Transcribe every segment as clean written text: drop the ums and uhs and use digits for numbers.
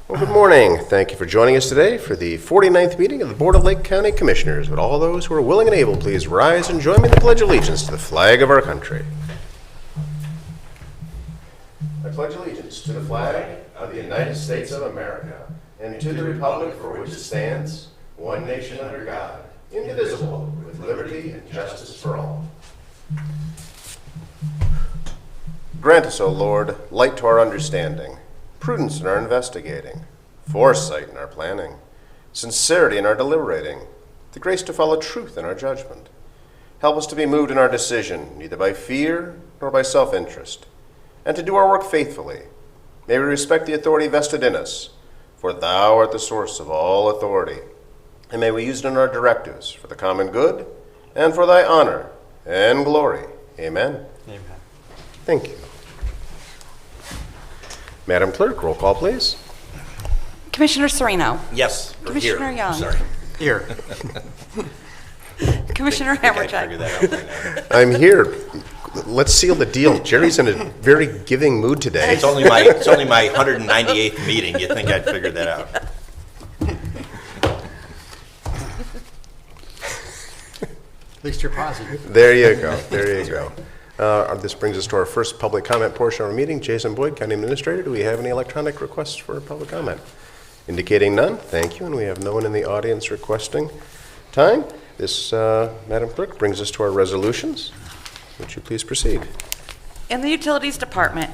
Well, good morning. Thank you for joining us today for the 49th meeting of the Board of Lake County Commissioners. Would all those who are willing and able please rise and join me in the Pledge of Allegiance to the flag of our country. I pledge allegiance to the flag of the United States of America and to the republic for which it stands, one nation under God, indivisible, with liberty and justice for all. Grant us, O Lord, light to our understanding, prudence in our investigating, foresight in our planning, sincerity in our deliberating, the grace to follow truth in our judgment. Help us to be moved in our decision, neither by fear nor by self-interest, and to do our work faithfully. May we respect the authority vested in us, for Thou art the source of all authority, and may we use it in our directives for the common good and for Thy honor and glory. Amen. Amen. Thank you. Madam Clerk, roll call, please. Commissioner Serino. Yes. or Commissioner here. Young. Sorry. Here. Commissioner I figured Hammercheck. that out by now. I'm here. Let's seal the deal. Jerry's in a very giving mood today. It's only my 198th meeting. You'd think I'd figure that out. At least you're positive. There you go. There you go. This brings us to our first public comment portion of our meeting. Jason Boyd, County Administrator, do we have any electronic requests for public comment? Indicating none, thank you, and we have no one in the audience requesting time. This, Madam Clerk, brings us to our resolutions. Would you please proceed? In the Utilities Department,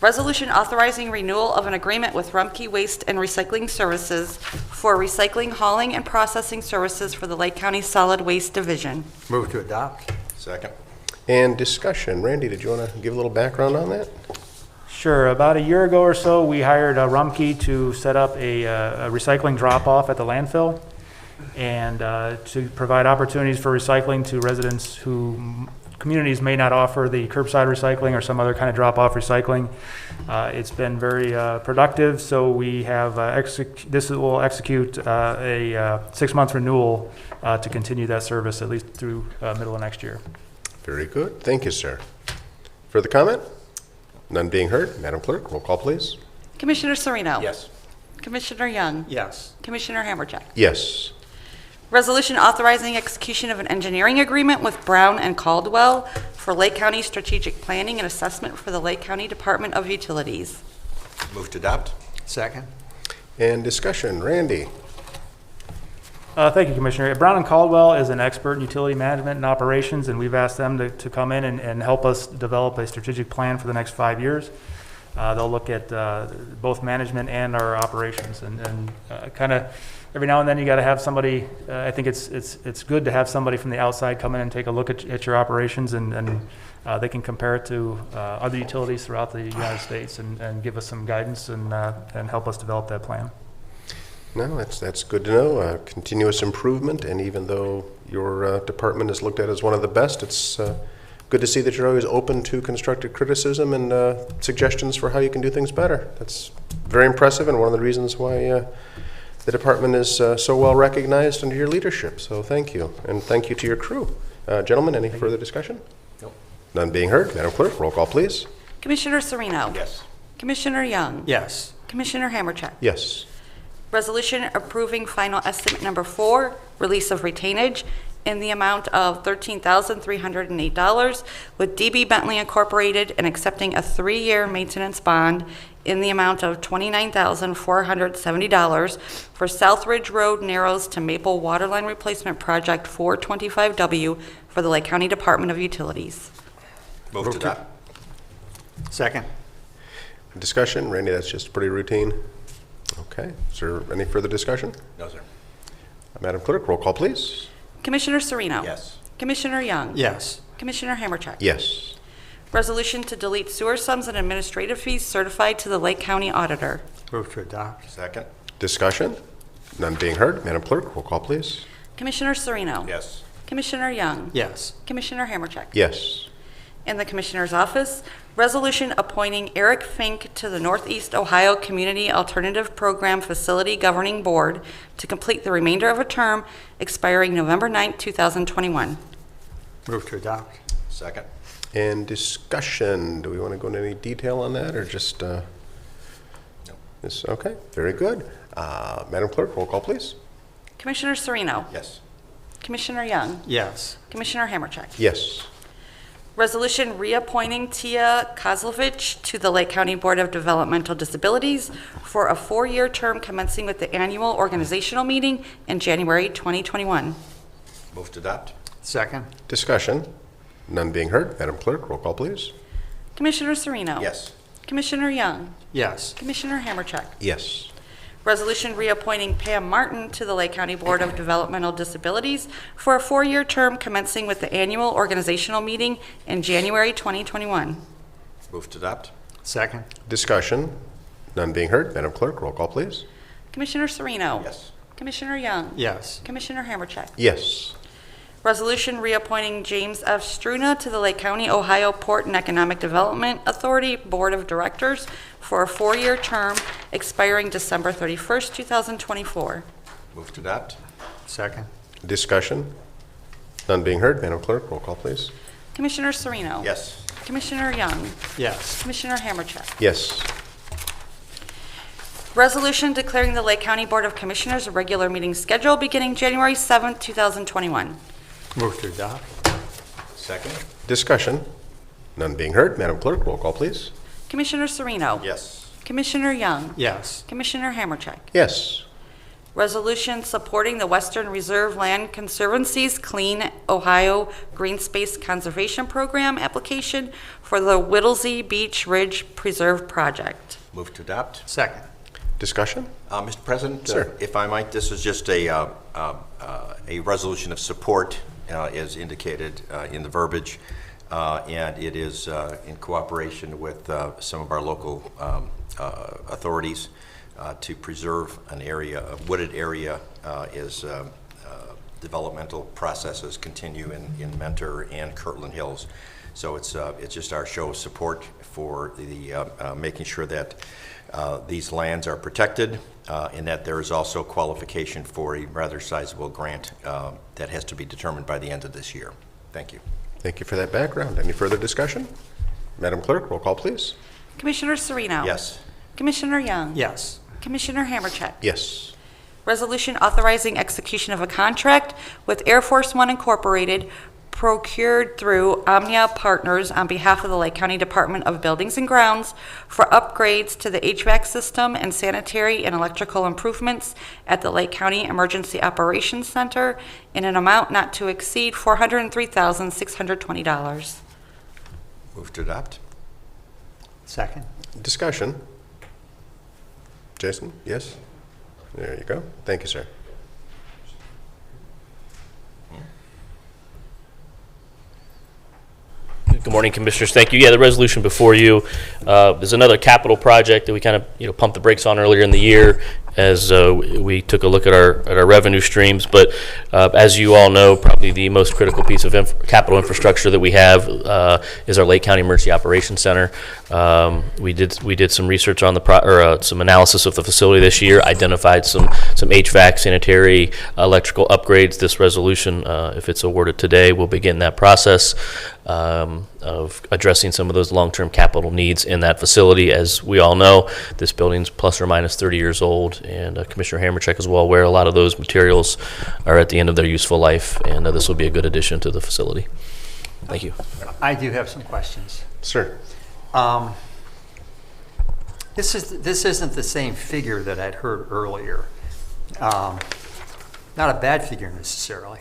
resolution authorizing renewal of an agreement with Rumpke Waste and Recycling Services for recycling, hauling, and processing services for the Lake County Solid Waste Division. Move to adopt. Second. And discussion. Randy, did you want to give a little background on that? Sure. About a year ago or so, we hired Rumpke to set up a recycling drop-off at the landfill and to provide opportunities for recycling to residents who communities may not offer the curbside recycling or some other kind of drop-off recycling. It's been very productive, so we have this will execute a 6-month renewal to continue that service at least through middle of next year. Very good. Thank you, sir. Further comment? None being heard. Madam Clerk, roll call, please. Commissioner Serino. Yes. Commissioner Young. Yes. Commissioner Hammercheck. Yes. Resolution authorizing execution of an engineering agreement with Brown and Caldwell for Lake County Strategic Planning and Assessment for the Lake County Department of Utilities. Move to adopt. Second. And discussion. Randy? Thank you, Commissioner. Brown and Caldwell is an expert in utility management and operations, and we've asked them to come in and help us develop a strategic plan for the next 5 years. They'll look at both management and our operations, and kind of every now and then you got to have somebody. I think it's good to have somebody from the outside come in and take a look at your operations, and they can compare it to other utilities throughout the United States and give us some guidance and help us develop that plan. No, that's good to know. Continuous improvement, and even though your department is looked at as one of the best, it's good to see that you're always open to constructive criticism and suggestions for how you can do things better. That's very impressive, and one of the reasons why the department is so well recognized under your leadership. So thank you, and thank you to your crew. Gentlemen, any further discussion? Nope. None being heard. Madam Clerk, roll call, please. Commissioner Serino. Yes. Commissioner Young. Yes. Commissioner Hammercheck. Yes. Resolution approving final estimate number 4, release of retainage in the amount of $13,308 with DB Bentley Incorporated and accepting a 3-year maintenance bond in the amount of $29,470 for Southridge Road Narrows to Maple Waterline Replacement Project 425W for the Lake County Department of Utilities. Move to adopt. Second. Discussion. Randy, that's just pretty routine. Okay. Is there any further discussion? No, sir. Madam Clerk, roll call, please. Commissioner Serino. Yes. Commissioner Young. Yes. Commissioner Hammercheck. Yes. Resolution to delete sewer sums and administrative fees certified to the Lake County Auditor. Move to adopt. Second. Discussion. None being heard. Madam Clerk, roll call, please. Commissioner Serino. Yes. Commissioner Young. Yes. Commissioner Hammercheck. Yes. In the Commissioner's Office, resolution appointing Eric Fink to the Northeast Ohio Community Alternative Program Facility Governing Board to complete the remainder of a term expiring November 9, 2021. Move to adopt. Second. And discussion. Do we want to go into any detail on that, or just Yes, okay, very good. Madam Clerk, roll call, please. Commissioner Sereno. Yes. Commissioner Young. Yes. Commissioner Hammercheck. Yes. Resolution reappointing Tia Kozlovich to the Lake County Board of Developmental Disabilities for a 4-year term commencing with the annual organizational meeting in January 2021. Move to adopt. Second. Discussion. None being heard. Madam Clerk, roll call, please. Commissioner Sereno. Yes. Commissioner Young. Yes. Commissioner Hammercheck. Yes. Resolution reappointing Pam Martin to the Lake County Board of Developmental Disabilities for a 4-year term commencing with the annual organizational meeting in January 2021. Move to adopt. Second. Discussion. None being heard. Madam Clerk, roll call, please. Commissioner Sereno. Yes. Commissioner Young. Yes. Commissioner Hammercheck. Yes. Resolution reappointing James F. Struna to the Lake County, Ohio Port and Economic Development Authority Board of Directors for a 4-year term expiring December 31st, 2024. Move to adopt. Second. Discussion. None being heard. Madam Clerk, roll call, please. Commissioner Sereno. Yes. Commissioner Young. Yes. Commissioner Hammercheck. Yes. Resolution declaring the Lake County Board of Commissioners a regular meeting schedule beginning January 7th, 2021. Move to adopt. Second. Discussion. None being heard. Madam Clerk, roll call, please. Commissioner Sereno. Yes. Commissioner Young. Yes. Commissioner Hammercheck. Yes. Resolution supporting the Western Reserve Land Conservancy's Clean Ohio Green Space Conservation Program application for the Whittlesey Beach Ridge Preserve Project. Move to adopt. Second. Discussion. Mr. President, Sir. if I might, this is just a resolution of support, as indicated in the verbiage, and it is in cooperation with some of our local authorities to preserve an area, a wooded area, as developmental processes continue in Mentor and Kirtland Hills. So it's just our show of support for the making sure that these lands are protected, and that there is also qualification for a rather sizable grant that has to be determined by the end of this year. Thank you. Thank you for that background. Any further discussion? Madam Clerk, roll call, please. Commissioner Sereno. Yes. Commissioner Young. Yes. Commissioner Hammercheck. Yes. Resolution authorizing execution of a contract with Air Force One Incorporated procured through Omnia Partners on behalf of the Lake County Department of Buildings and Grounds for upgrades to the HVAC system and sanitary and electrical improvements at the Lake County Emergency Operations Center in an amount not to exceed $403,620. Move to adopt. Second. Discussion. Jason? Yes? There you go. Thank you, sir. Good morning, Commissioners. Thank you. Yeah, the resolution before you is another capital project that we kind of pumped the brakes on earlier in the year as we took a look at our revenue streams. But as you all know, probably the most critical piece of capital infrastructure that we have is our Lake County Emergency Operations Center. We did some research on some analysis of the facility this year, identified some HVAC, sanitary, electrical upgrades. This resolution, if it's awarded today, will begin that process of addressing some of those long-term capital needs in that facility. As we all know, this building's plus or minus 30 years old, and Commissioner Hammercheck is well aware a lot of those materials are at the end of their useful life, and this will be a good addition to the facility. Thank you. I do have some questions. Sir. This isn't the same figure that I'd heard earlier. Not a bad figure necessarily,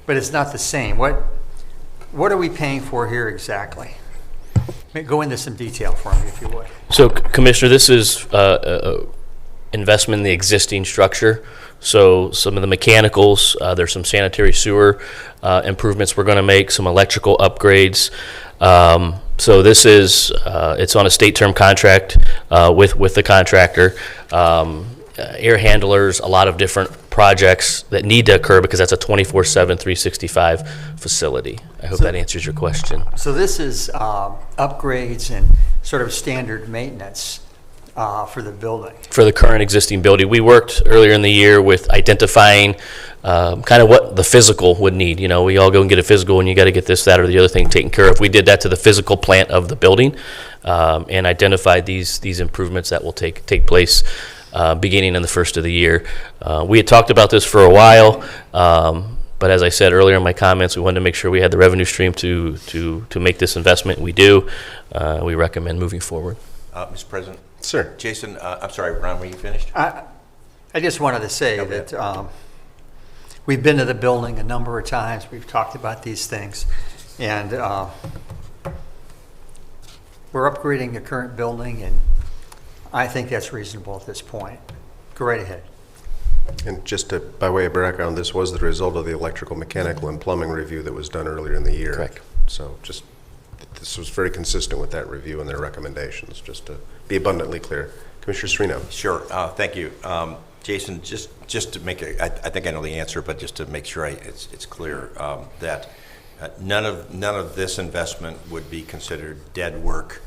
but it's not the same. What are we paying for here exactly? Go into some detail for me, if you would. So, Commissioner, this is investment in the existing structure. So some of the mechanicals, there's some sanitary sewer improvements we're going to make, some electrical upgrades. So this is, it's on a state term contract with the contractor. Air handlers, a lot of different projects that need to occur because that's a 24/7, 365 facility. I hope that answers your question. So this is upgrades and sort of standard maintenance. for the building? For the current existing building. We worked earlier in the year with identifying kind of what the physical would need. You know, we all go and get a physical and you got to get this, that, or the other thing taken care of. We did that to the physical plant of the building and identified these improvements that will take place beginning in the first of the year. We had talked about this for a while, but as I said earlier in my comments, we wanted to make sure we had the revenue stream to make this investment. We do. We recommend moving forward. Mr. President? Sir. Jason, I'm sorry, Ron, were you finished? I just wanted to say Go ahead. that we've been to the building a number of times. We've talked about these things. And we're upgrading the current building, and I think that's reasonable at this point. Go right ahead. And just by way of background, this was the result of the electrical, mechanical, and plumbing review that was done earlier in the year. Correct. So this was very consistent with that review and their recommendations, just to be abundantly clear. Commissioner Serino. Sure, thank you. Jason, just to make I think I know the answer, but just to make sure it's clear that none of this investment would be considered dead work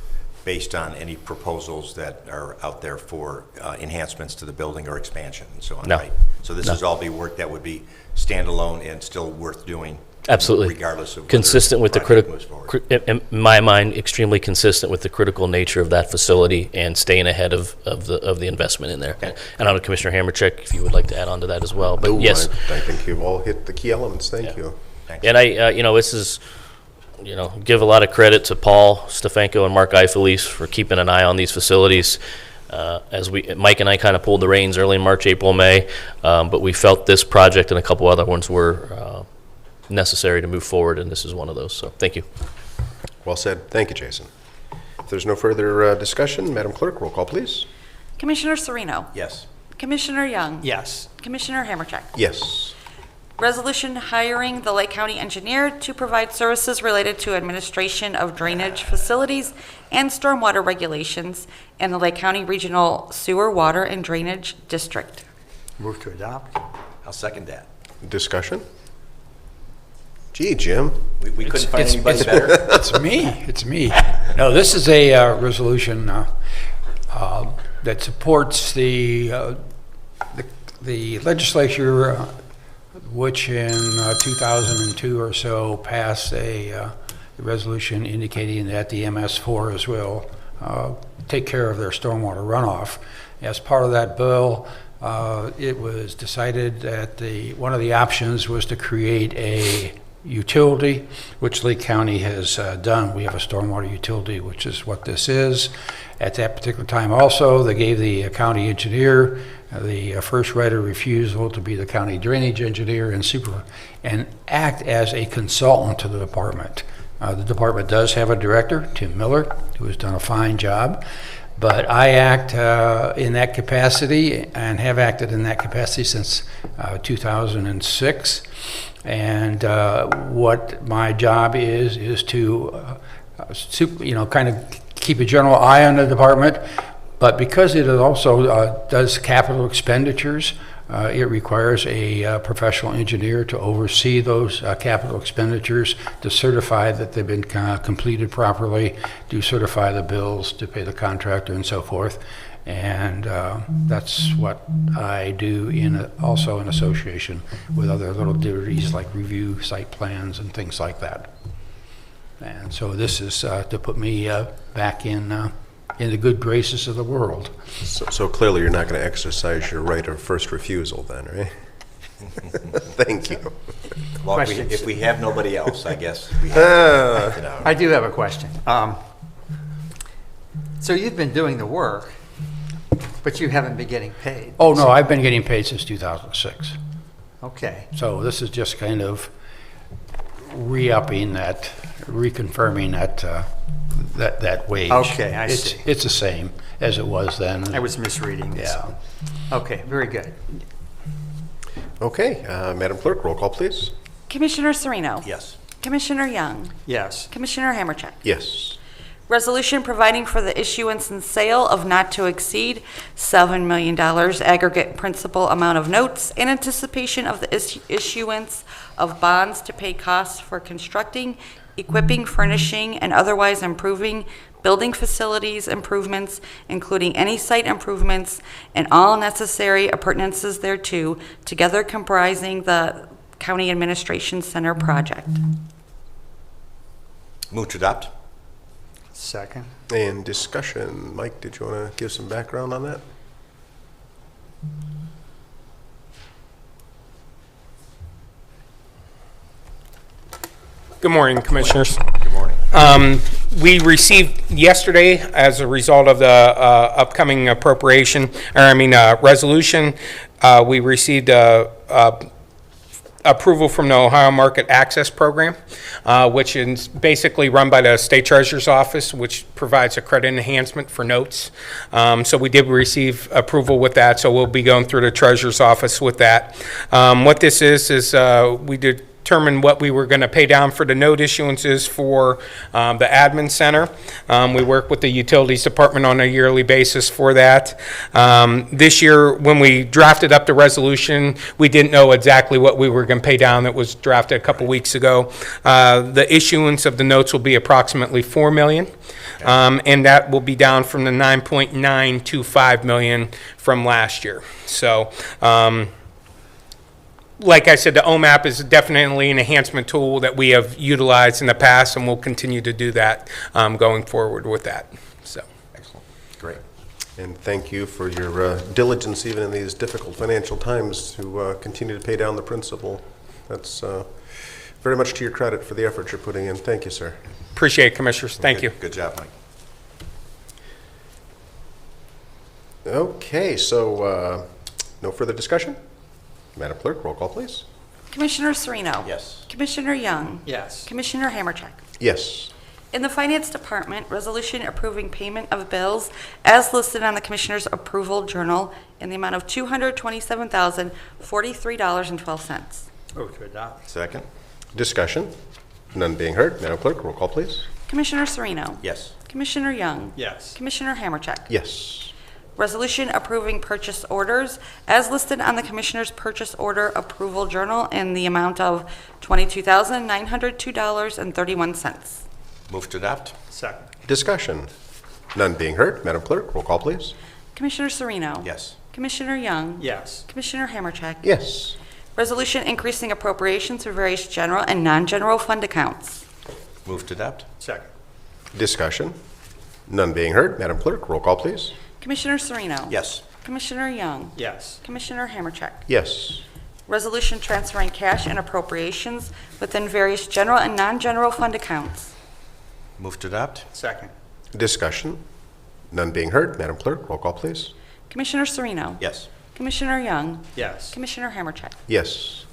based on any proposals that are out there for enhancements to the building or expansion and so on, No. right? So this is all be work that would be standalone and still worth doing? Absolutely. Regardless of whether consistent with the project moves critical, forward. in my mind, extremely consistent with the critical nature of that facility and staying ahead of the investment in there. And I don't know, Commissioner Hammercheck, if you would like to add on to that as well. But No, yes, I think you've all hit the key elements. Thank you. Thanks. and I, this is, give a lot of credit to Paul Stefanko and Mark Eifelis for keeping an eye on these facilities. As Mike and I kind of pulled the reins early in March, April, May, but we felt this project and a couple other ones were necessary to move forward, and this is one of those. So thank you. Well said. Thank you, Jason. If there's no further discussion, Madam Clerk, roll call, please. Commissioner Serino. Yes. Commissioner Young. Yes. Commissioner Hammercheck. Yes. Resolution hiring the Lake County engineer to provide services related to administration of drainage facilities and stormwater regulations in the Lake County Regional Sewer, Water, and Drainage District. Move to adopt. I'll second that. Discussion? Gee, Jim. We couldn't find anybody better. It's me. No, this is a resolution that supports the legislature, which in 2002 or so passed a resolution indicating that the MS4s will take care of their stormwater runoff. As part of that bill, it was decided that one of the options was to create a utility, which Lake County has done. We have a stormwater utility, which is what this is. At that particular time also, they gave the county engineer the first right of refusal to be the county drainage engineer and act as a consultant to the department. The department does have a director, Tim Miller, who has done a fine job, but I act in that capacity and have acted in that capacity since 2006. And what my job is to, kind of keep a general eye on the department. But because it also does capital expenditures, it requires a professional engineer to oversee those capital expenditures, to certify that they've been completed properly, to certify the bills, to pay the contractor, and so forth. And that's what I do also in association with other little duties like review site plans and things like that. And so this is to put me back in the good graces of the world. So clearly you're not going to exercise your right of first refusal then, right? Thank you. Well, if we have nobody else, I guess we have to know. I do have a question. So you've been doing the work, but you haven't been getting paid. Oh, no, I've been getting paid since 2006. Okay. So this is just kind of re-upping that, reconfirming that wage. Okay, I see. It's the same as it was then. I was misreading this. Yeah. Okay, very good. Okay, Madam Clerk, roll call, please. Commissioner Serino. Yes. Commissioner Young. Yes. Commissioner Hammercheck. Yes. Resolution providing for the issuance and sale of not to exceed $7 million aggregate principal amount of notes in anticipation of the issuance of bonds to pay costs for constructing equipping, furnishing, and otherwise improving building facilities improvements, including any site improvements and all necessary appurtenances thereto, together comprising the County Administration Center project. Move to adopt. Second. And discussion. Mike, did you want to give some background on that? Good morning, Commissioners. Good morning. We received yesterday, as a result of the upcoming resolution, we received approval from the Ohio Market Access Program, which is basically run by the State Treasurer's Office, which provides a credit enhancement for notes. So we did receive approval with that, so we'll be going through the Treasurer's Office with that. What this is we determined what we were going to pay down for the note issuances for the admin center. We work with the utilities department on a yearly basis for that. This year, when we drafted up the resolution, we didn't know exactly what we were going to pay down. That was drafted a couple weeks ago. The issuance of the notes will be approximately $4 million, and that will be down from the $9.925 million from last year. So, like I said, the OMAP is definitely an enhancement tool that we have utilized in the past, and we'll continue to do that going forward with that. So, Excellent. Great. And thank you for your diligence, even in these difficult financial times, to continue to pay down the principal. That's very much to your credit for the effort you're putting in. Thank you, sir. appreciate it, Commissioners. Thank you. Good job, Mike. Okay, so no further discussion? Madam Clerk, roll call, please. Commissioner Sereno. Yes. Commissioner Young. Yes. Commissioner Hammercheck. Yes. In the Finance Department, resolution approving payment of bills as listed on the Commissioner's Approval Journal in the amount of $227,043.12. Move to adopt. Second. Discussion? None being heard. Madam Clerk, roll call, please. Commissioner Sereno. Yes. Commissioner Young. Yes. Commissioner Hammercheck. Yes. Resolution approving purchase orders as listed on the Commissioner's Purchase Order Approval Journal in the amount of $22,902.31. Move to adopt. Second. Discussion? None being heard. Madam Clerk, roll call, please. Commissioner Sereno. Yes. Commissioner Young. Yes. Commissioner Hammercheck. Yes. Resolution increasing appropriations for various general and non-general fund accounts. Move to adopt. Second. Discussion? None being heard. Madam Clerk, roll call, please. Commissioner Sereno. Yes. Commissioner Young. Yes. Commissioner Hammercheck. Yes. Resolution transferring cash and appropriations within various general and non-general fund accounts. Move to adopt. Second. Discussion? None being heard. Madam Clerk, roll call, please. Commissioner Sereno. Yes. Commissioner Young. Yes. Commissioner Hammercheck. Yes.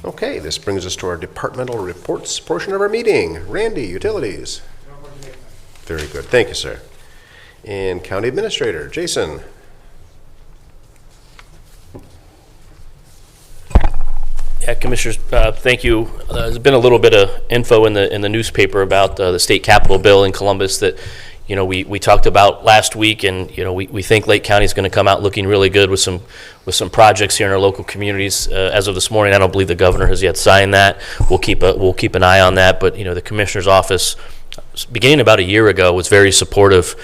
Okay, this brings us to our departmental reports portion of our meeting. Randy, Utilities. Very good. Thank you, sir. And County Administrator, Jason. Yeah, Commissioners, thank you. There's been a little bit of info in the newspaper about the state capitol bill in Columbus that, you know, we talked about last week, and you know, we think Lake County is going to come out looking really good with some projects here in our local communities. As of this morning, I don't believe the governor has yet signed that. We'll keep an eye on that. But you know, the Commissioner's office, beginning about a year ago, was very supportive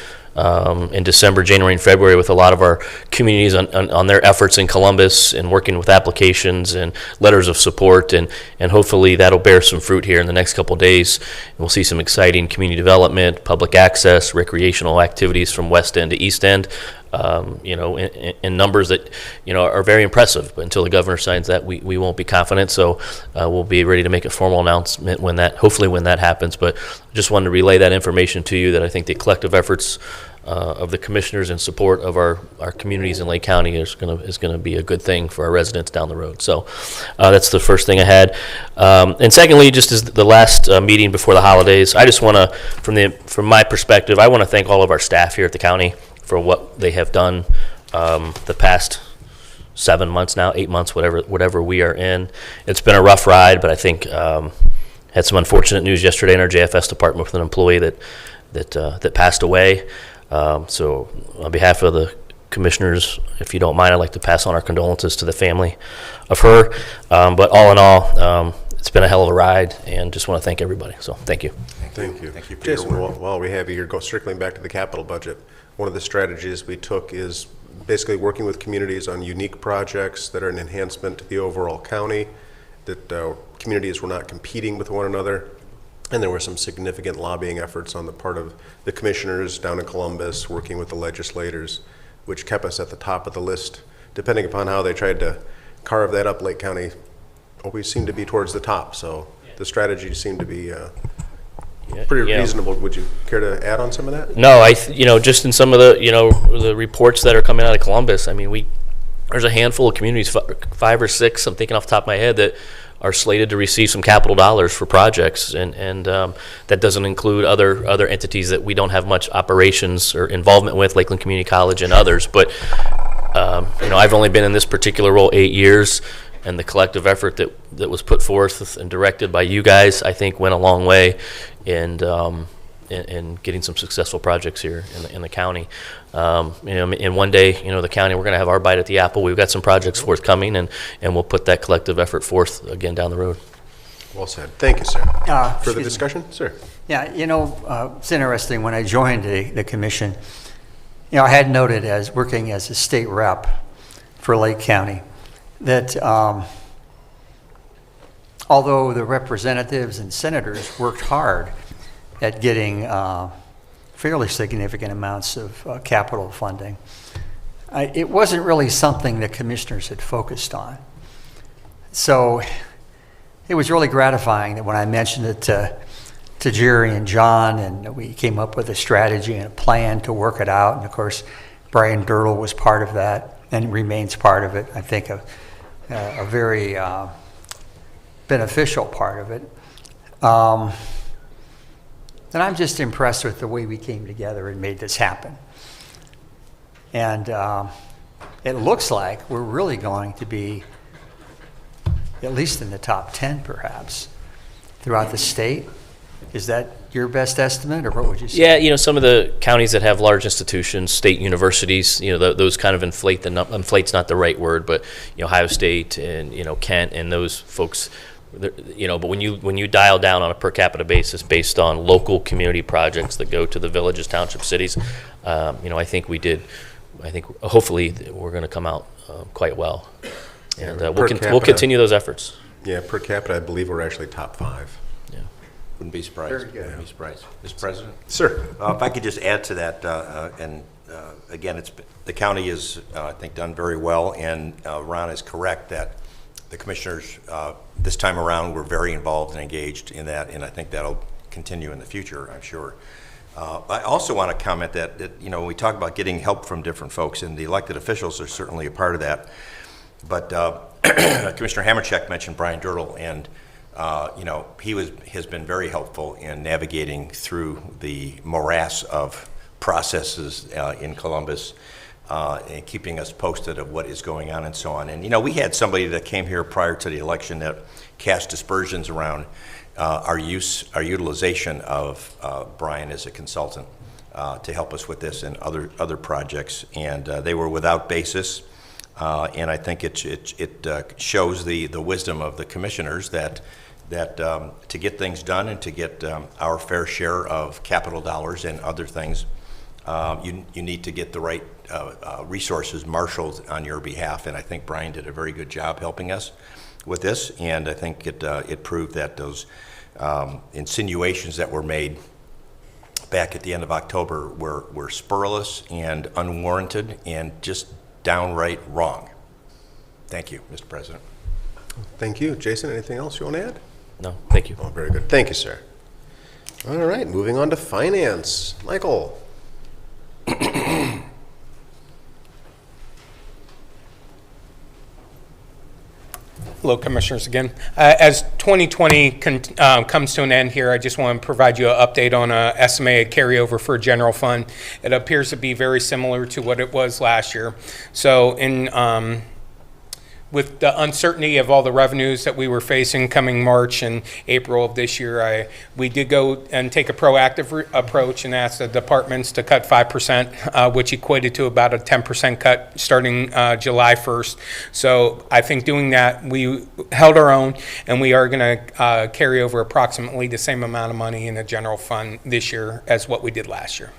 in December, January, and February with a lot of our communities on their efforts in Columbus and working with applications and letters of support, and hopefully that'll bear some fruit here in the next couple of days. And we'll see some exciting community development, public access, recreational activities from West End to East End, you know, in numbers that, you know, are very impressive. But until the governor signs that, we won't be confident. So we'll be ready to make a formal announcement hopefully when that happens. But just wanted to relay that information to you, that I think the collective efforts of the commissioners in support of our communities in Lake County is gonna be a good thing for our residents down the road. So that's the first thing I had. And secondly, just as the last meeting before the holidays, I just want to, from my perspective, I want to thank all of our staff here at the county for what they have done the past 7 months now, 8 months, whatever we are in. It's been a rough ride, but I think had some unfortunate news yesterday in our JFS department with an employee that passed away. So on behalf of the commissioners, if you don't mind, I'd like to pass on our condolences to the family of her. But all in all, it's been a hell of a ride, and just want to thank everybody. So thank you. Thank you. Thank you for your Jason, work. while we have you here, circling back to the capital budget, one of the strategies we took is basically working with communities on unique projects that are an enhancement to the overall county, that communities were not competing with one another. And there were some significant lobbying efforts on the part of the commissioners down in Columbus, working with the legislators, which kept us at the top of the list. Depending upon how they tried to carve that up, Lake County always seemed to be towards the top. So the strategy seemed to be pretty Yeah. reasonable. Would you care to add on some of that? No, just in some of the, the reports that are coming out of Columbus, I mean, there's a handful of communities, 5 or 6, I'm thinking off the top of my head, that are slated to receive some capital dollars for projects, and that doesn't include other entities that we don't have much operations or involvement with, Lakeland Community College and others. But I've only been in this particular role 8 years, and the collective effort that was put forth and directed by you guys, I think, went a long way in getting some successful projects here in the county. And one day, the county, we're going to have our bite at the apple. We've got some projects forthcoming, and we'll put that collective effort forth again down the road. Well said. Thank you, sir. Further Excuse me. discussion? Sir. Yeah, it's interesting, when I joined the commission, I had noted, as working as a state rep for Lake County, that although the representatives and senators worked hard at getting fairly significant amounts of capital funding, it wasn't really something the commissioners had focused on. So it was really gratifying that when I mentioned it to Jerry and John, and we came up with a strategy and a plan to work it out, and of course Brian Dirtle was part of that and remains part of it. I think a very beneficial part of it. And I'm just impressed with the way we came together and made this happen. And it looks like we're really going to be at least in the top 10, perhaps, throughout the state. Is that your best estimate, or what would you say? Yeah, some of the counties that have large institutions, state universities, those kind of inflate's not the right word, but Ohio State and Kent and those folks. But when you dial down on a per capita basis based on local community projects that go to the villages, townships, cities, I think hopefully we're going to come out quite well, and we'll continue those efforts. Yeah, per capita, I believe we're actually top 5. Yeah. Wouldn't be surprised. Very good. Wouldn't be surprised. Mr. President? Sir. If I could just add to that, again, the county is, I think, done very well, and Ron is correct that the commissioners this time around were very involved and engaged in that, and I think that'll continue in the future, I'm sure. I also want to comment that we talk about getting help from different folks, and the elected officials are certainly a part of that. But Commissioner Hamercheck mentioned Brian Dirtle, and he has been very helpful in navigating through the morass of processes in Columbus, and keeping us posted of what is going on and so on. And we had somebody that came here prior to the election that cast aspersions around our utilization of Brian as a consultant to help us with this and other projects, and they were without basis. And I think it shows the wisdom of the commissioners that to get things done and to get our fair share of capital dollars and other things, you need to get the right resources marshaled on your behalf. And I think Brian did a very good job helping us with this. And I think it proved that those insinuations that were made back at the end of October were spurless and unwarranted and just downright wrong. Thank you, Mr. President. Thank you. Jason, anything else you want to add? No, thank you. Oh, very good. Thank you, sir. All right, moving on to finance. Michael. Hello, Commissioners, again. As 2020 comes to an end here, I just want to provide you an update on estimated carryover for general fund. It appears to be very similar to what it was last year. So with the uncertainty of all the revenues that we were facing coming March and April of this year, we did go and take a proactive approach and ask the departments to cut 5%, which equated to about a 10% cut starting July 1st. So I think doing that, we held our own, and we are going to carry over approximately the same amount of money in the general fund this year as what we did last year.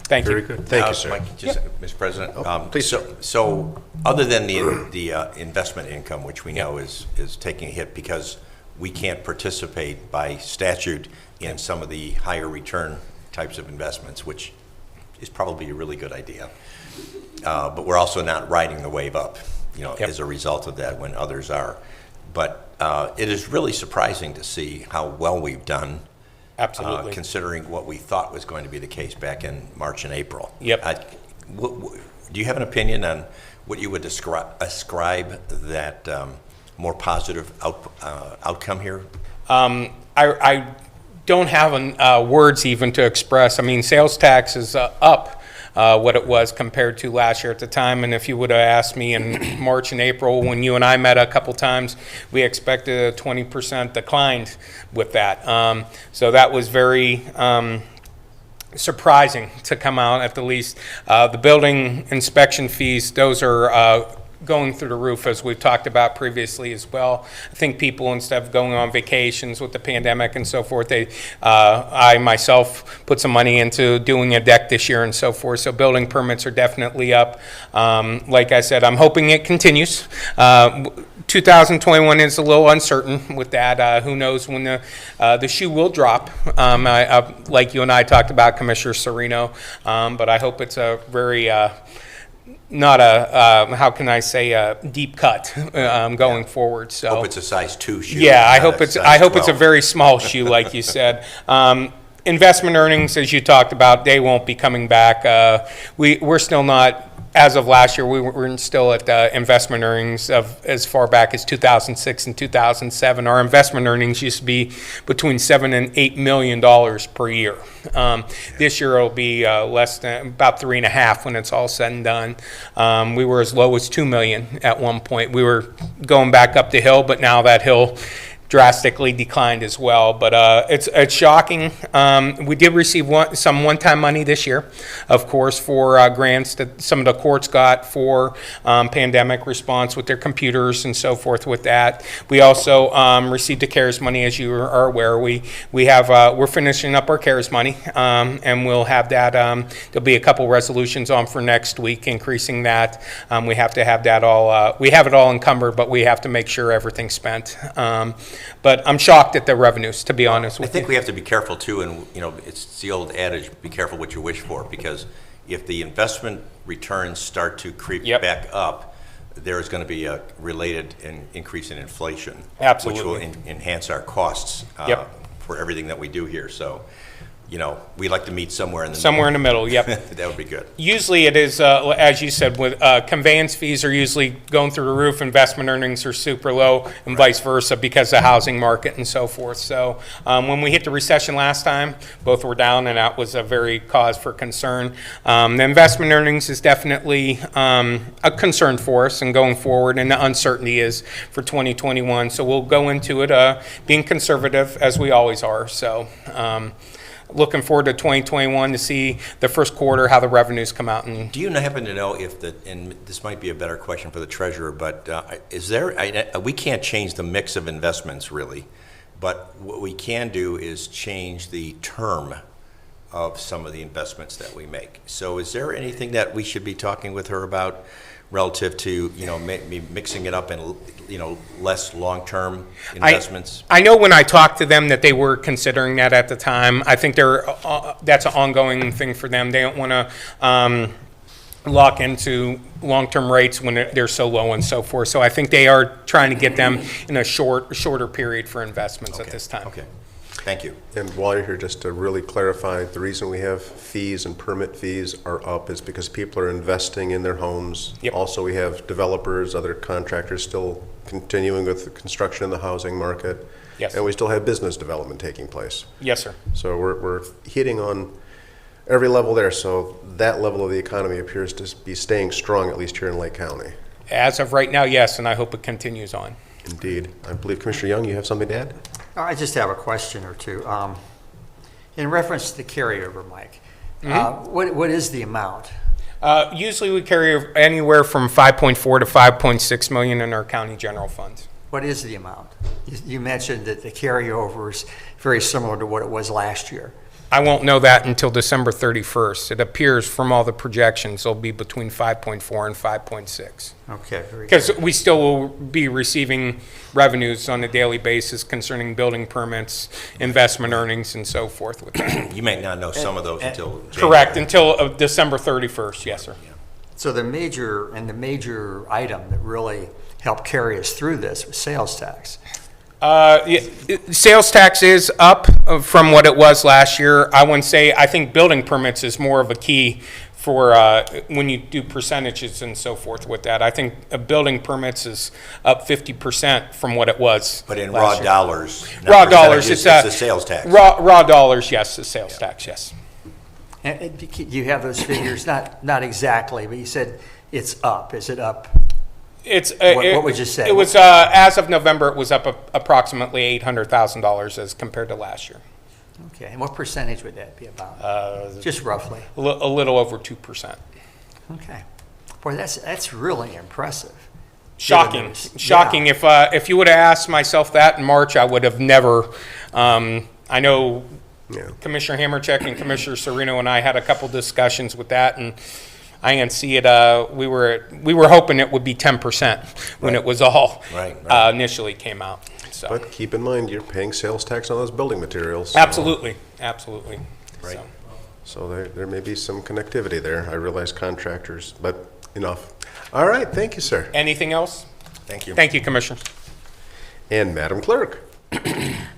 Thank you. Very good. Thank you, sir. Mike, just, Mr. President. please, So other than the investment income, which we know is taking a hit because we can't participate by statute in some of the higher return types of investments, which is probably a really good idea. But we're also not riding the wave up, as a result of that when others are. But it is really surprising to see how well we've done. Absolutely. Considering what we thought was going to be the case back in March and April. Yep. Do you have an opinion on what you would ascribe that more positive outcome here? I don't have words even to express. I mean, sales tax is up what it was compared to last year at the time. And if you would have asked me in March and April when you and I met a couple times, we expected a 20% decline with that. So that was very surprising to come out at the least. The building inspection fees, those are going through the roof, as we've talked about previously as well. I think people, instead of going on vacations with the pandemic and so forth, I myself put some money into doing a deck this year and so forth. So building permits are definitely up. Like I said, I'm hoping it continues. 2021 is a little uncertain with that. Who knows when the shoe will drop? Like you and I talked about, Commissioner Serino, but I hope it's a very not a how can I say a deep cut going forward. So Hope it's a size 2 shoe. yeah, I not hope a it's size 12. a very small shoe, like you said. Investment earnings, as you talked about, they won't be coming back. We're still not. As of last year, we were still at investment earnings of as far back as 2006 and 2007. Our investment earnings used to be between $7 and $8 million per year. This year it'll be less than about 3.5 when it's all said and done. We were as low as $2 million at one point. We were going back up the hill, but now that hill drastically declined as well, but it's shocking. We did receive some one-time money this year, of course, for grants that some of the courts got for pandemic response with their computers and so forth with that. We also received the CARES money, as you are aware. We're finishing up our CARES money, and we'll have that. There'll be a couple resolutions on for next week, increasing that. We have to have that all. We have it all encumbered, but we have to make sure everything's spent. But I'm shocked at the revenues, to be honest with I think we have to be careful too, and it's the old adage, be careful what you wish for, because if the investment returns start to creep back up, there is going to be a related increase in inflation. Absolutely. Which will enhance our costs for everything that we do here. So, we like to meet somewhere in the Somewhere in the middle, yep. That would be good. Usually it is, as you said, with conveyance fees are usually going through the roof, investment earnings are super low, and vice versa because of the housing market and so forth. So when we hit the recession last time, both were down, and that was a very cause for concern. The investment earnings is definitely a concern for us and going forward, and the uncertainty is for 2021. So we'll go into it being conservative, as we always are. So looking forward to 2021 to see the first quarter, how the revenues come out. And Do you happen to know and this might be a better question for the treasurer, but is there, we can't change the mix of investments really, but what we can do is change the term of some of the investments that we make. So is there anything that we should be talking with her about relative to, maybe mixing it up in, less long-term investments? I know when I talked to them that they were considering that at the time. I think that's an ongoing thing for them. They don't want to lock into long-term rates when they're so low and so forth. So I think they are trying to get them in a shorter period for investments at this time. Okay. Thank you. And while you're here, just to really clarify, the reason we have fees and permit fees are up is because people are investing in their homes. Yep. Also, we have developers, other contractors still continuing with the construction in the housing market. Yes. And we still have business development taking place. Yes, sir. So we're hitting on every level there. So that level of the economy appears to be staying strong, at least here in Lake County. As of right now, yes, and I hope it continues on. Indeed. I believe Commissioner Young, you have something to add? I just have a question or two. In reference to the carryover, Mike, what is the amount? Usually we carry anywhere from 5.4 to 5.6 million in our county general funds. What is the amount? You mentioned that the carryover is very similar to what it was last year. I won't know that until December 31st. It appears from all the projections it'll be between 5.4 and 5.6. Okay, very good. Because we still will be receiving revenues on a daily basis concerning building permits, investment earnings, and so forth with that. You may not know some of those until January. Correct, until December 31st, yes, sir. So the major item that really helped carry us through this was sales tax. Sales tax is up from what it was last year. I think building permits is more of a key for when you do percentages and so forth with that. I think building permits is up 50% from what it was. But in last raw year. dollars. not Raw dollars, percentages, it's the sales tax. Raw dollars, yes, the sales tax, yes. And you have those figures, not exactly, but you said it's up. Is it up? What would you say? It was, as of November, it was up approximately $800,000 as compared to last year. Okay, and what percentage would that be about? Just roughly. A little over 2%. Okay. Boy, that's really impressive. Shocking, shocking. Yeah. If you would have asked myself that in March, I would have never. I know Commissioner Hamercheck and Commissioner Serino and I had a couple discussions with that, and I didn't see it. We were hoping it would be 10% when it was all initially came out. So. But keep in mind, you're paying sales tax on those building materials. Absolutely. Right. So there may be some connectivity there. I realize contractors, but enough. All right, thank you, sir. Anything else? Thank you. Thank you, Commissioner. And Madam Clerk.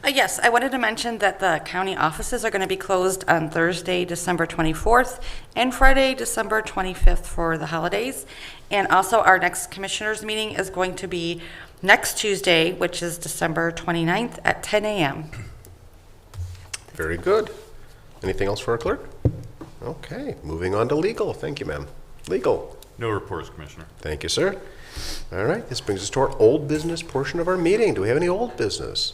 Yes, I wanted to mention that the county offices are going to be closed on Thursday, December 24th, and Friday, December 25th for the holidays. And also, our next commissioners' meeting is going to be next Tuesday, which is December 29th at 10 a.m. Very good. Anything else for our clerk? Okay, moving on to legal. Thank you, ma'am. Legal. No reports, Commissioner. Thank you, sir. All right, this brings us to our old business portion of our meeting. Do we have any old business?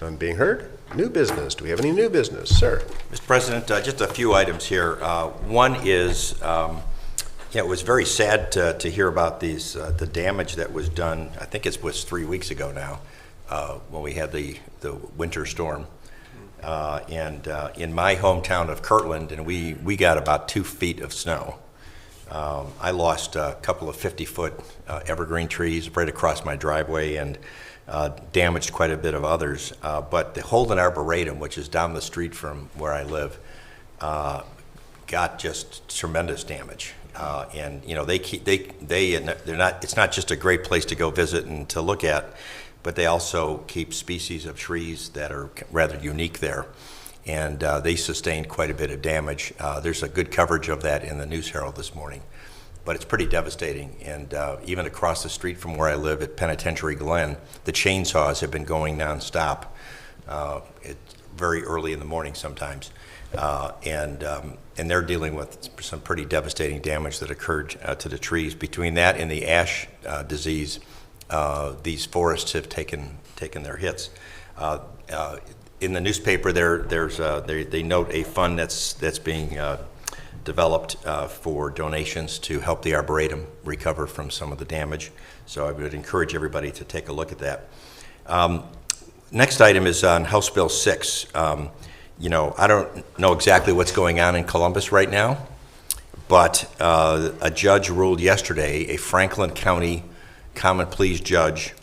None being heard? New business. Do we have any new business? Sir. Mr. President, just a few items here. One is, it was very sad to hear about the damage that was done. I think it was 3 weeks ago now, when we had the winter storm. And in my hometown of Kirtland, and we got about 2 feet of snow. I lost a couple of 50-foot evergreen trees right across my driveway and damaged quite a bit of others. But the Holden Arboretum, which is down the street from where I live, got just tremendous damage. And you know, they're not. It's not just a great place to go visit and to look at, but they also keep species of trees that are rather unique there. And they sustained quite a bit of damage. There's a good coverage of that in the News Herald this morning, but it's pretty devastating. And even across the street from where I live at Penitentiary Glen, the chainsaws have been going nonstop. It's very early in the morning sometimes, and they're dealing with some pretty devastating damage that occurred to the trees. Between that and the ash disease, these forests have taken their hits. In the newspaper, they note a fund that's being developed for donations to help the Arboretum recover from some of the damage. So I would encourage everybody to take a look at that. Next item is on House Bill 6. You know, I don't know exactly what's going on in Columbus right now, but a judge ruled yesterday, a Franklin County Common Pleas judge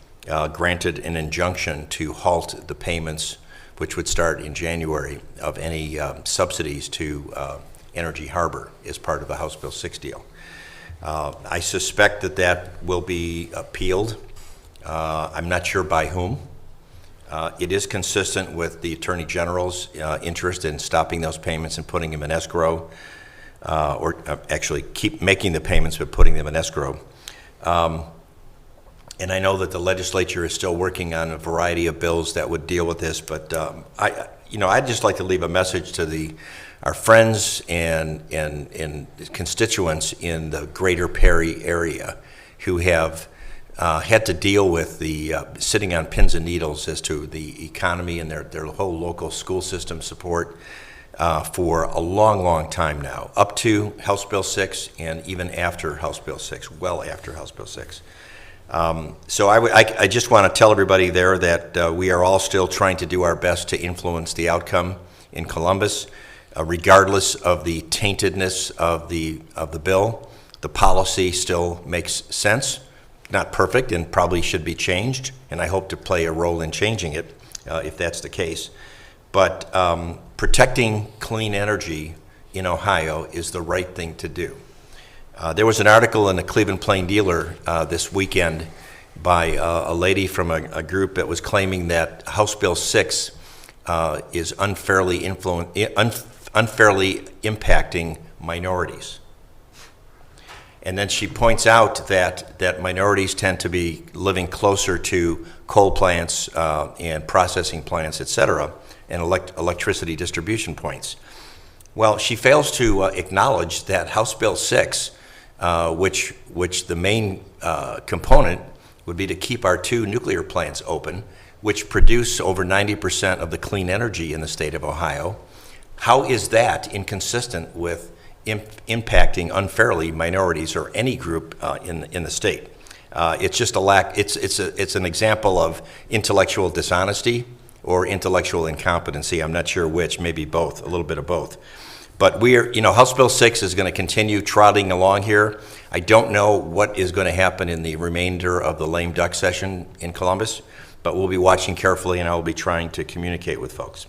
granted an injunction to halt the payments, which would start in January, of any subsidies to Energy Harbor as part of the House Bill 6 deal. I suspect that will be appealed. I'm not sure by whom. It is consistent with the Attorney General's interest in stopping those payments and putting them in escrow, or actually keep making the payments but putting them in escrow. And I know that the legislature is still working on a variety of bills that would deal with this, but I'd just like to leave a message to our friends and constituents in the greater Perry area. who have had to deal with the sitting on pins and needles as to the economy and their whole local school system support for a long, long time now, up to House Bill 6 and even after House Bill 6, well after House Bill 6. So I just want to tell everybody there that we are all still trying to do our best to influence the outcome in Columbus, regardless of the taintedness of the bill. The policy still makes sense, not perfect, and probably should be changed, and I hope to play a role in changing it if that's the case. But protecting clean energy in Ohio is the right thing to do. There was an article in the Cleveland Plain Dealer this weekend by a lady from a group that was claiming that House Bill 6 is unfairly impacting minorities. And then she points out that minorities tend to be living closer to coal plants and processing plants, et cetera, and electricity distribution points. Well, she fails to acknowledge that House Bill 6, which the main component would be to keep our 2 nuclear plants open, which produce over 90% of the clean energy in the state of Ohio. How is that inconsistent with impacting unfairly minorities or any group in the state? It's just a lack. It's an example of intellectual dishonesty or intellectual incompetency. I'm not sure which. Maybe both. A little bit of both. But House Bill 6 is going to continue trotting along here. I don't know what is going to happen in the remainder of the lame duck session in Columbus, but we'll be watching carefully, and I will be trying to communicate with folks.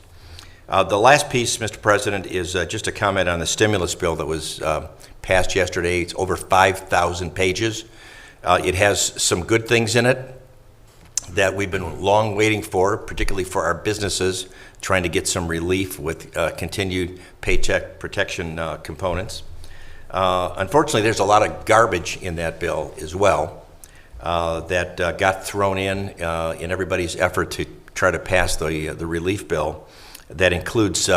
The last piece, Mr. President, is just a comment on the stimulus bill that was passed yesterday. It's over 5,000 pages. It has some good things in it that we've been long waiting for, particularly for our businesses, trying to get some relief with continued paycheck protection components. Unfortunately, there's a lot of garbage in that bill as well that got thrown in everybody's effort to try to pass the relief bill. That includes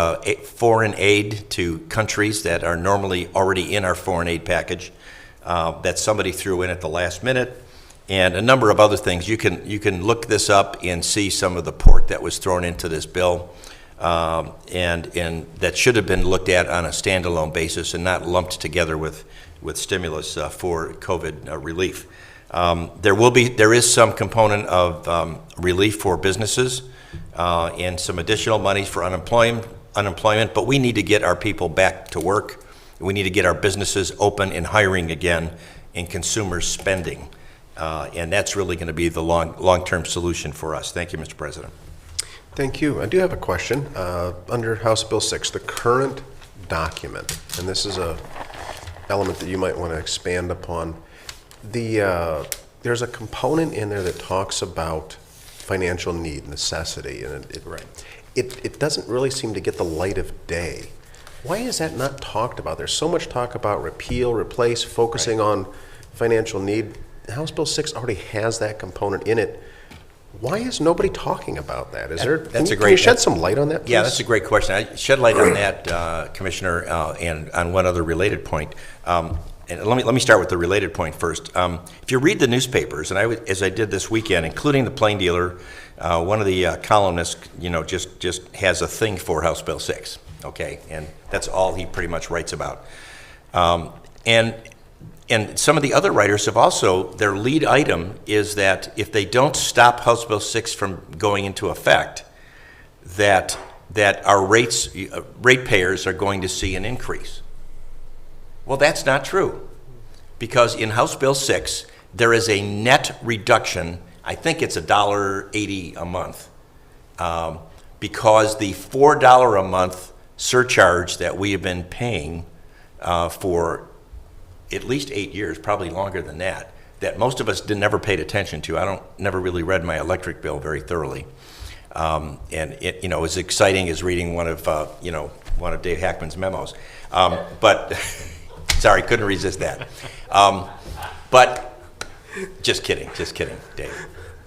foreign aid to countries that are normally already in our foreign aid package that somebody threw in at the last minute, and a number of other things. You can look this up and see some of the pork that was thrown into this bill, and that should have been looked at on a standalone basis and not lumped together with stimulus for COVID relief. There is some component of relief for businesses and some additional money for unemployment, but we need to get our people back to work. We need to get our businesses open and hiring again, and consumers spending. And that's really going to be the long-term solution for us. Thank you, Mr. President. Thank you. I do have a question. Under House Bill 6, the current document, and this is a element that you might want to expand upon. There's a component in there that talks about financial need, necessity, and it doesn't really seem to get the light of day. Why is that not talked about? There's so much talk about repeal, replace, focusing on financial need. House Bill 6 already has that component in it. Why is nobody talking about that? Can you shed some light on that, please? Yeah, that's a great question. I shed light on that, Commissioner, and on one other related point. And let me start with the related point first. If you read the newspapers, and as I did this weekend, including the Plain Dealer, one of the columnists, just has a thing for House Bill 6, okay, and that's all he pretty much writes about. And some of the other writers have also, their lead item is that if they don't stop House Bill 6 from going into effect, that our ratepayers are going to see an increase. Well, that's not true, because in House Bill 6, there is a net reduction. I think it's $1.80 a month, because the $4 a month surcharge that we have been paying for at least 8 years, probably longer than that most of us never paid attention to. I never really read my electric bill very thoroughly, and it, as exciting as reading one of Dave Hackman's memos, but. Sorry, couldn't resist that. But just kidding, Dave.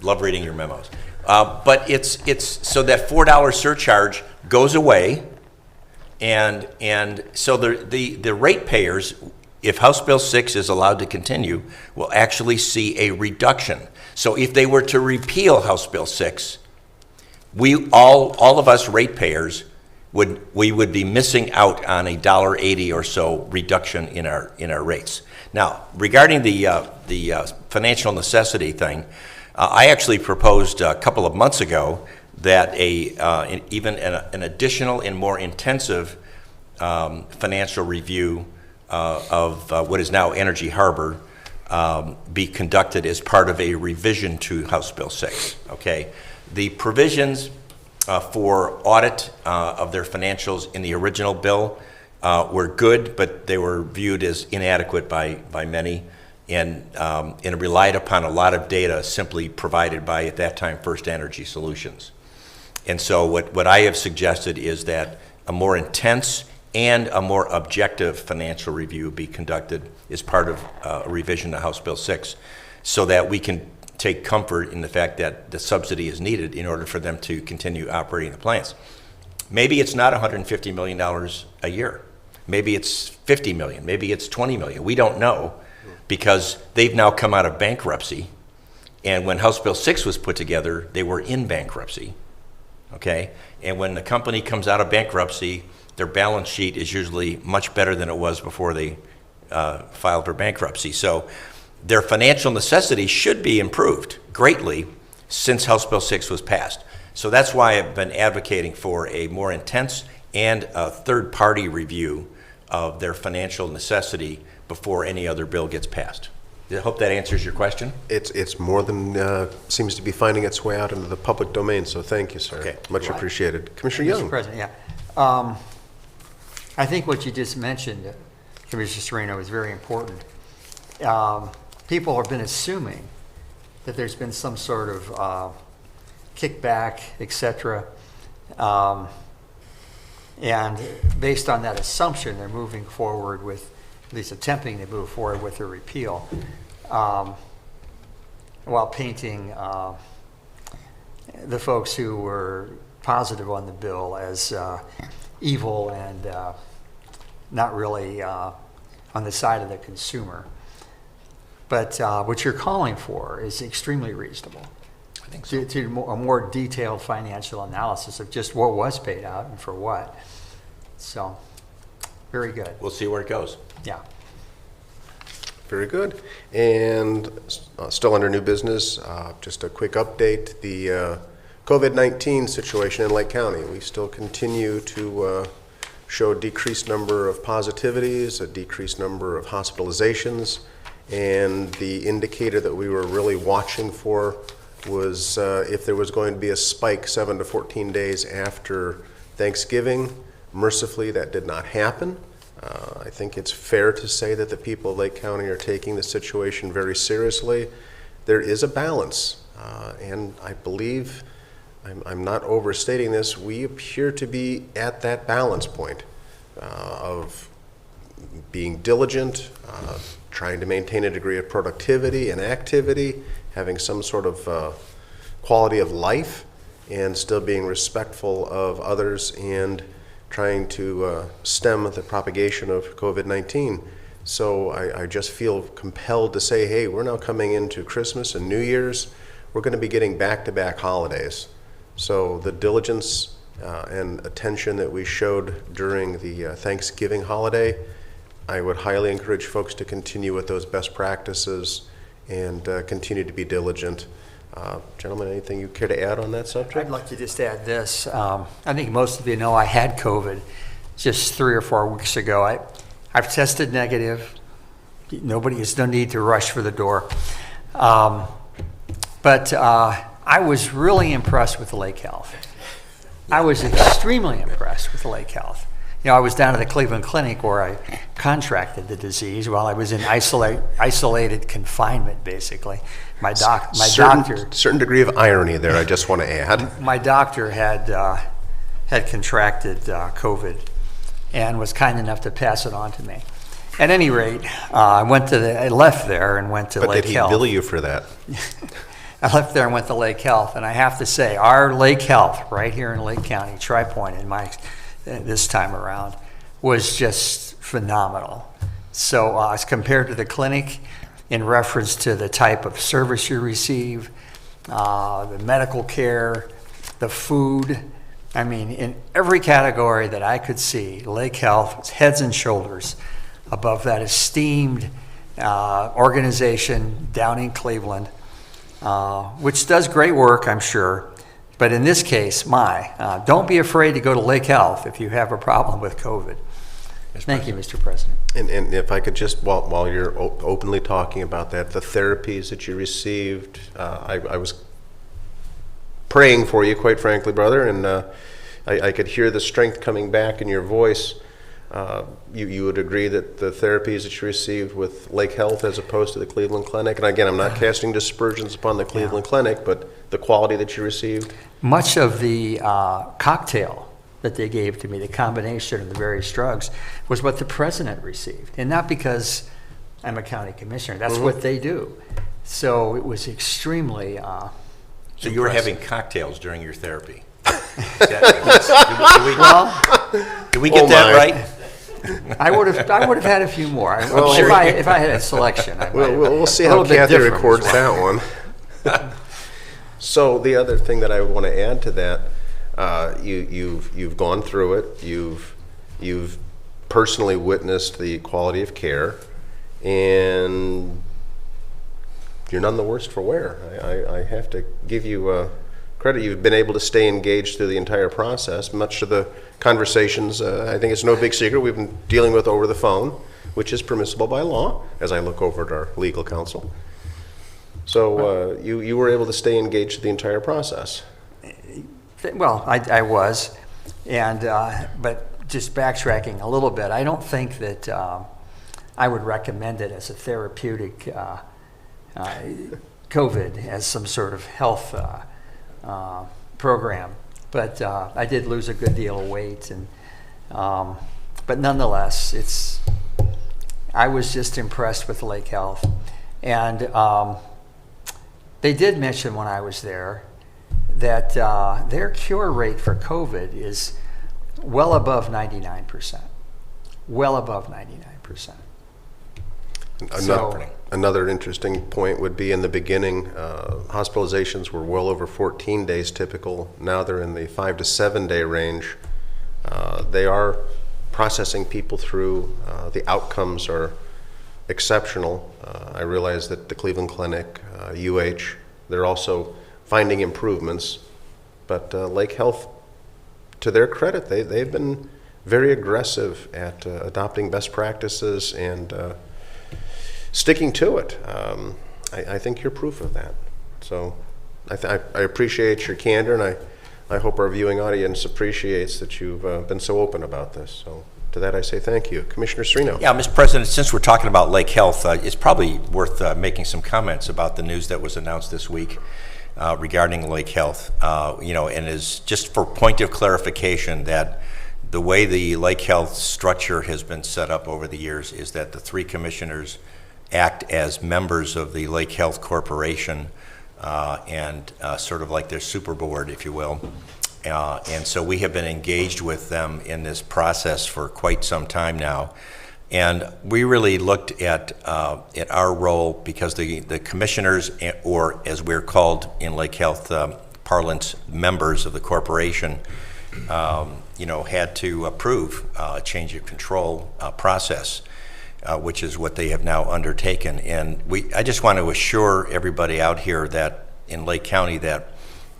Love reading your memos. But it's so that $4 surcharge goes away, and so the ratepayers if House Bill 6 is allowed to continue, we'll actually see a reduction. So if they were to repeal House Bill 6, we all of us ratepayers would be missing out on a $1.80 or so reduction in our rates. Now, regarding the financial necessity thing, I actually proposed a couple of months ago that even an additional and more intensive financial review of what is now Energy Harbor be conducted as part of a revision to House Bill 6. Okay, the provisions for audit of their financials in the original bill were good, but they were viewed as inadequate by many, and relied upon a lot of data simply provided by, at that time, First Energy Solutions. And so what I have suggested is that a more intense and a more objective financial review be conducted as part of a revision to House Bill 6, so that we can take comfort in the fact that the subsidy is needed in order for them to continue operating the plants. Maybe it's not $150 million a year. Maybe it's 50 million, maybe it's 20 million. We don't know, because they've now come out of bankruptcy. And when House Bill 6 was put together, they were in bankruptcy, okay? And when the company comes out of bankruptcy, their balance sheet is usually much better than it was before they filed for bankruptcy. So their financial necessity should be improved greatly since House Bill 6 was passed. So that's why I've been advocating for a more intense and a third-party review of their financial necessity before any other bill gets passed. I hope that answers your question. It's more than seems to be finding its way out into the public domain, so thank you, sir. Okay. Much appreciated. Commissioner Mr. Young. President, yeah. I think what you just mentioned, Commissioner Serino, is very important. People have been assuming that there's been some sort of kickback, et cetera. And based on that assumption, they're moving forward with, at least attempting to move forward with a repeal, while painting the folks who were positive on the bill as evil and not really on the side of the consumer. But what you're calling for is extremely reasonable. I think so. To a more detailed financial analysis of just what was paid out and for what. So, very good. We'll see where it goes. Yeah. Very good. And still under new business, just a quick update. The COVID-19 situation in Lake County. We still continue to show a decreased number of positivities, a decreased number of hospitalizations, and the indicator that we were really watching for was if there was going to be a spike 7 to 14 days after Thanksgiving. Mercifully, that did not happen. I think it's fair to say that the people of Lake County are taking the situation very seriously. There is a balance, and I believe, I'm not overstating this, we appear to be at that balance point of being diligent, trying to maintain a degree of productivity and activity, having some sort of quality of life, and still being respectful of others, and trying to stem the propagation of COVID-19. So I just feel compelled to say, hey, we're now coming into Christmas and New Year's. We're going to be getting back-to-back holidays. So the diligence and attention that we showed during the Thanksgiving holiday, I would highly encourage folks to continue with those best practices and continue to be diligent. Gentlemen, anything you care to add on that subject? I'd like to just add this. I think most of you know I had COVID just 3 or 4 weeks ago. I've tested negative. There's no need to rush for the door. But I was really impressed with Lake Health. I was extremely impressed with Lake Health. You know, I was down at the Cleveland Clinic where I contracted the disease while I was in isolated confinement, basically. My doctor. Certain degree of irony there, I just want to add. My doctor had contracted COVID and was kind enough to pass it on to me. At any rate, I left there and went to Lake Health. But did he bill you for that? I left there and went to Lake Health, and I have to say, our Lake Health right here in Lake County, Tri-Point, this time around, was just phenomenal. So as compared to the clinic, in reference to the type of service you receive, the medical care, the food, I mean, in every category that I could see, Lake Health was heads and shoulders above that esteemed organization down in Cleveland, which does great work, I'm sure. But in this case, don't be afraid to go to Lake Health if you have a problem with COVID. Thank you, Mr. President. And if I could just, while you're openly talking about that, the therapies that you received, I was praying for you, quite frankly, brother, and I could hear the strength coming back in your voice. You would agree that the therapies that you received with Lake Health as opposed to the Cleveland Clinic, and again, I'm not casting dispersions upon the Cleveland Clinic, but the quality that you received? Much of the cocktail that they gave to me, the combination of the various drugs, was what the president received. And not because I'm a county commissioner, that's what they do. So it was extremely So you were having cocktails during your therapy? Did we get that right? I would have had a few more. If I had a selection, I might have. We'll see A how little bit Kathy different records as well. that one. So the other thing that I want to add to that, you've gone through it. You've personally witnessed the quality of care, and you're none the worse for wear. I have to give you credit. You've been able to stay engaged through the entire process. Much of the conversations, I think it's no big secret, we've been dealing with over the phone, which is permissible by law, as I look over at our legal counsel. So you were able to stay engaged the entire process. Well, I was, and but just backtracking a little bit, I don't think that I would recommend it as a therapeutic COVID as some sort of health program. But I did lose a good deal of weight, and but nonetheless, I was just impressed with Lake Health, and they did mention when I was there that their cure rate for COVID is well above 99%. Well above 99%. Another interesting point would be in the beginning, hospitalizations were well over 14 days typical. Now they're in the 5 to 7 day range. They are processing people through. The outcomes are exceptional. I realize that the Cleveland Clinic, they're also finding improvements, but Lake Health, to their credit, they've been very aggressive at adopting best practices and sticking to it. I think you're proof of that. So I appreciate your candor, and I hope our viewing audience appreciates that you've been so open about this. So to that I say thank you. Commissioner Serino. Yeah, Mr. President, since we're talking about Lake Health, it's probably worth making some comments about the news that was announced this week regarding Lake Health. And is just for point of clarification that the way the Lake Health structure has been set up over the years is that the three commissioners act as members of the Lake Health Corporation and sort of like their super board, if you will. And so we have been engaged with them in this process for quite some time now. And we really looked at our role because the commissioners, or as we're called in Lake Health parlance, members of the corporation, had to approve a change of control process, which is what they have now undertaken. And I just want to assure everybody out here that in Lake County that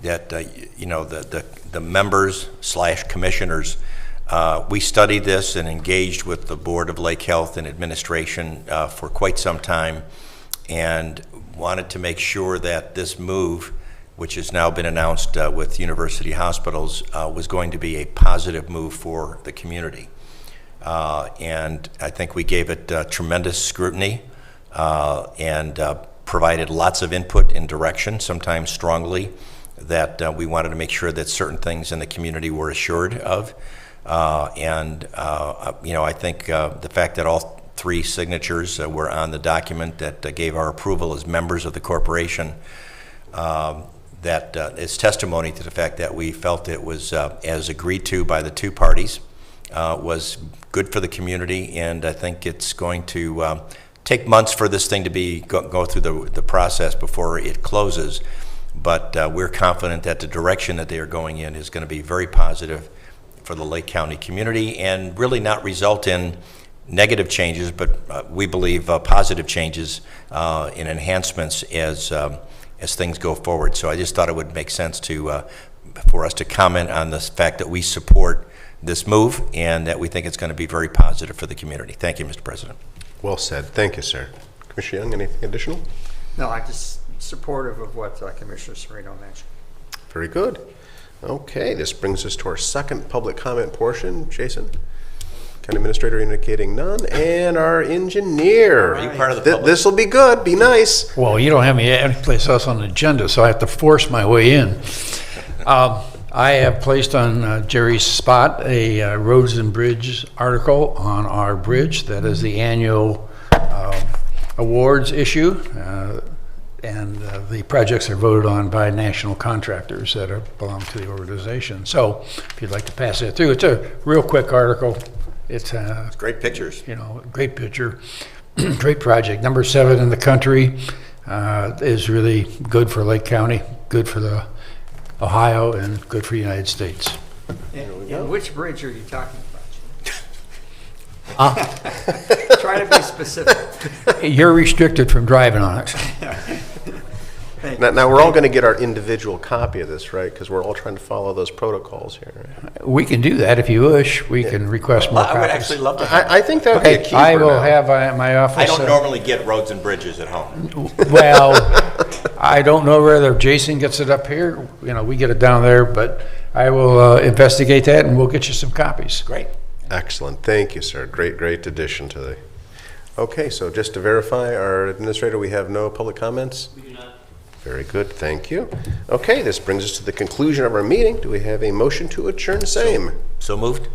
the members / commissioners, we studied this and engaged with the Board of Lake Health and administration for quite some time, and wanted to make sure that this move, which has now been announced with University Hospitals, was going to be a positive move for the community. And I think we gave it tremendous scrutiny and provided lots of input and direction, sometimes strongly, that we wanted to make sure that certain things in the community were assured of. I think the fact that all three signatures were on the document that gave our approval as members of the corporation, that is testimony to the fact that we felt it was as agreed to by the two parties, was good for the community, and I think it's going to take months for this thing to go through the process before it closes. But we're confident that the direction that they are going in is going to be very positive for the Lake County community and really not result in negative changes, but we believe positive changes in enhancements as things go forward. So I just thought it would make sense for us to comment on the fact that we support this move and that we think it's going to be very positive for the community. Thank you, Mr. President. Well said. Thank you, sir. Commissioner Young, anything additional? No, I'm just supportive of what Commissioner Serino mentioned. Very good. Okay, this brings us to our second public comment portion. Jason? County Administrator indicating none, and our engineer. Are you part of the public? This will be good, be nice. Well, you don't have me anyplace else on the agenda, so I have to force my way in. I have placed on Jerry's spot a Roads and Bridge article on our bridge. That is the annual awards issue, and the projects are voted on by national contractors that belong to the organization. So if you'd like to pass that through, it's a real quick article. It's Great pictures. Great picture, great project. Number 7 in the country, is really good for Lake County, good for the Ohio, and good for the United States. And which bridge are you talking about? Try to be specific. You're restricted from driving on it. Now, we're all going to get our individual copy of this, right? Because we're all trying to follow those protocols here. We can do that if you wish. We can request more I would copies. actually love to have I think that would be a keeper I will now. have at my office. I don't normally get roads and bridges at home. Well, I don't know whether Jason gets it up here. We get it down there, but I will investigate that and we'll get you some copies. Great. Excellent. Thank you, sir. Great addition to the... Okay, so just to verify, our administrator, we have no public comments? We do not. Very good. Thank you. Okay, this brings us to the conclusion of our meeting. Do we have a motion to adjourn same? So moved.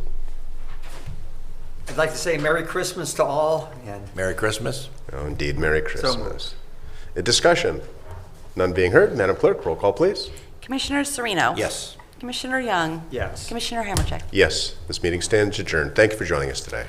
I'd like to say Merry Christmas to all, and Merry Christmas. Oh, indeed. Merry moved. Christmas. A discussion? None being heard. Madam Clerk, roll call, please. Commissioner Serino? Yes. Commissioner Young? yes. Commissioner Hammercheck? Yes, this meeting stands adjourned. Thank you for joining us today.